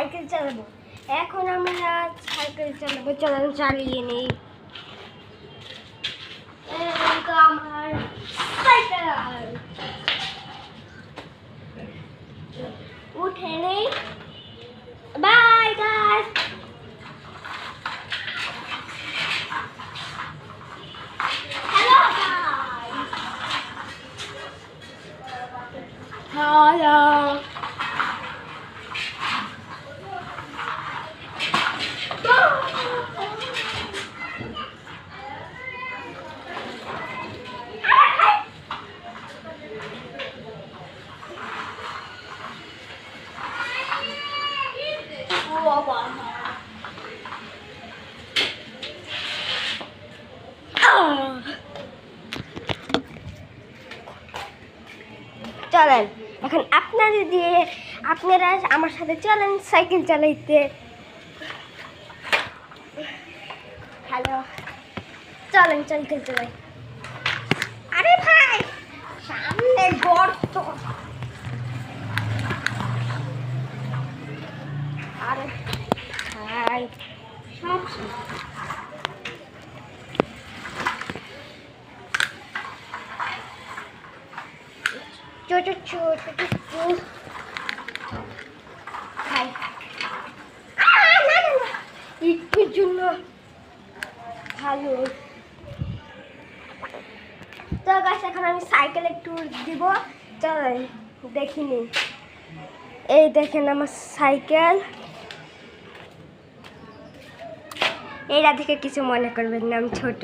Cycle চালাবো। এখন আমরা সাইকেল চালাবো, চলেন চালিয়ে নিই। এই তো আমার সাইকেল, উঠে নেই। Bye guys. Hello guys, hello. চলেন এখন আপনাদের দিয়ে আপনারা আমার সাথে চলেন সাইকেল চালাইতে। হ্যালো, চলেন সাইকেল চালাই। আরে ভাই, সামনে গর্ত। আরে ভাই, সব একটুর জন্য ভালো। তো গাছ এখন আমি সাইকেল একটু দিব, চলেন দেখিনি। এই দেখেন আমার সাইকেল, এইটা থেকে কিছু মনে করবেন না, আমি ছোট।